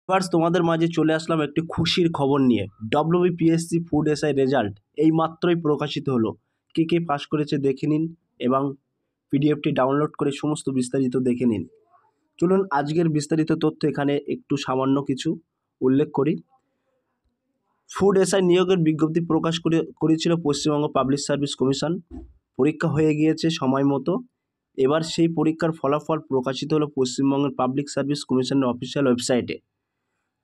First তোমাদের মাঝে চলে আসলাম একটি খুশির খবর নিয়ে। ডব্লিউবিপিএসসি ফুড এসআই রেজাল্ট এই মাত্রই প্রকাশিত হলো। কে কে পাস করেছে দেখে নিন এবং পিডিএফটি ডাউনলোড করে সমস্ত বিস্তারিত দেখে নিন। চলুন আজকের বিস্তারিত তথ্য এখানে একটু সামান্য কিছু উল্লেখ করি। ফুড এসআই নিয়োগের বিজ্ঞপ্তি প্রকাশ করেছিল পশ্চিমবঙ্গ পাবলিক সার্ভিস কমিশন। পরীক্ষা হয়ে গিয়েছে সময় মতো। এবার সেই পরীক্ষার ফলাফল প্রকাশিত হলো পশ্চিমবঙ্গের পাবলিক সার্ভিস কমিশনের অফিসিয়াল ওয়েবসাইটে।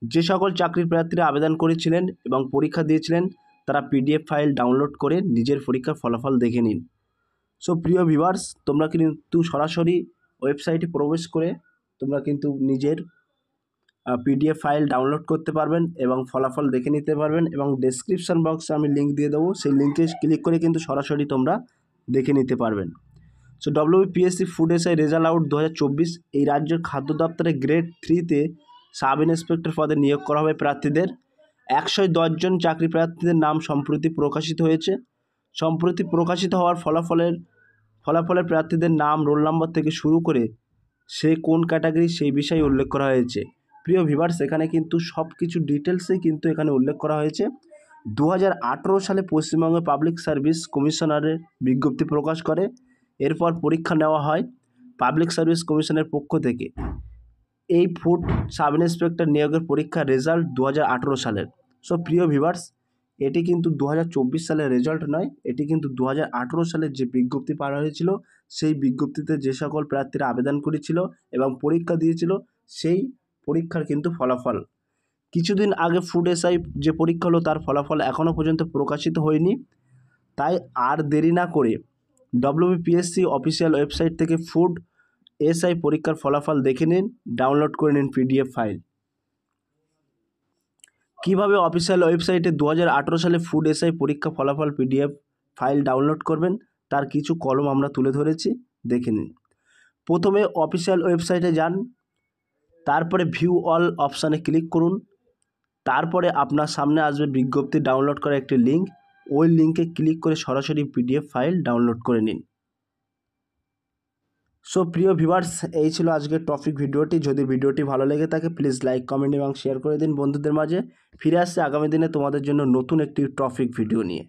যে সকল চাকরির প্রার্থীরা আবেদন করেছিলেন এবং পরীক্ষা দিয়েছিলেন তারা পিডিএফ ফাইল ডাউনলোড করে নিজের পরীক্ষার ফলাফল দেখে নিন। সো প্রিয় ভিউয়ার্স, তোমরা কিন্তু সরাসরি ওয়েবসাইটে প্রবেশ করে তোমরা কিন্তু নিজের পিডিএফ ফাইল ডাউনলোড করতে পারবেন এবং ফলাফল দেখে নিতে পারবেন এবং ডেসক্রিপশন বক্সে আমি লিঙ্ক দিয়ে দেবো, সেই লিঙ্কে ক্লিক করে কিন্তু সরাসরি তোমরা দেখে নিতে পারবেন। So WBPSC food SI result out 2024। এই রাজ্যের খাদ্য দপ্তরে গ্রেড 3-তে সাব ইন্সপেক্টর পদে নিয়োগ করা হবে প্রার্থীদের। 110 জন চাকরি প্রার্থীদের নাম সম্প্রতি প্রকাশিত হয়েছে। সম্প্রতি প্রকাশিত হওয়ার ফলাফলের প্রার্থীদের নাম, রোল নম্বর থেকে শুরু করে সে কোন ক্যাটাগরি সেই বিষয়ে উল্লেখ করা হয়েছে। প্রিয় ভিউয়ার্স, এখানে কিন্তু সব কিছু ডিটেলসেই কিন্তু এখানে উল্লেখ করা হয়েছে। 2018 সালে পশ্চিমবঙ্গ পাবলিক সার্ভিস কমিশনারের বিজ্ঞপ্তি প্রকাশ করে। এরপর পরীক্ষা নেওয়া হয় পাবলিক সার্ভিস কমিশনের পক্ষ থেকে। এই ফুড সাব ইন্সপেক্টর নিয়োগের পরীক্ষার রেজাল্ট 2018 সালের। সো প্রিয় ভিউয়ার্স, এটি কিন্তু 2024 সালের রেজাল্ট নয়, এটি কিন্তু 2018 সালের যে বিজ্ঞপ্তি পাওয়া হয়েছিল সেই বিজ্ঞপ্তিতে যে সকল প্রার্থীরা আবেদন করেছিল এবং পরীক্ষা দিয়েছিল সেই পরীক্ষার কিন্তু ফলাফল। কিছুদিন আগে ফুড এসআই যে পরীক্ষা হলো তার ফলাফল এখনও পর্যন্ত প্রকাশিত হয়নি। তাই আর দেরি না করে ডব্লিউবিপিএসসি অফিসিয়াল ওয়েবসাইট থেকে ফুড এসআই পরীক্ষার ফলাফল দেখে নিন, ডাউনলোড করে নিন পিডিএফ ফাইল। কীভাবে অফিসিয়াল ওয়েবসাইটে 2018 সালে ফুড এসআই পরীক্ষা ফলাফল পিডিএফ ফাইল ডাউনলোড করবেন তার কিছু কলম আমরা তুলে ধরেছি, দেখে নিন। প্রথমে অফিসিয়াল ওয়েবসাইটে যান, তারপরে ভিউ অল অপশানে ক্লিক করুন। তারপরে আপনার সামনে আসবে বিজ্ঞপ্তি ডাউনলোড করা একটি লিঙ্ক, ওই লিঙ্কে ক্লিক করে সরাসরি পিডিএফ ফাইল ডাউনলোড করে নিন। সো প্রিয় ভিউয়ার্স, এই ছিল আজকের টপিক ভিডিওটি। যদি ভিডিওটি ভালো লেগে থাকে প্লিজ লাইক, কমেন্ট এবং শেয়ার করে দিন বন্ধুদের মাঝে। ফিরে আসছে আগামী দিনে তোমাদের জন্য নতুন একটি টপিক ভিডিও নিয়ে।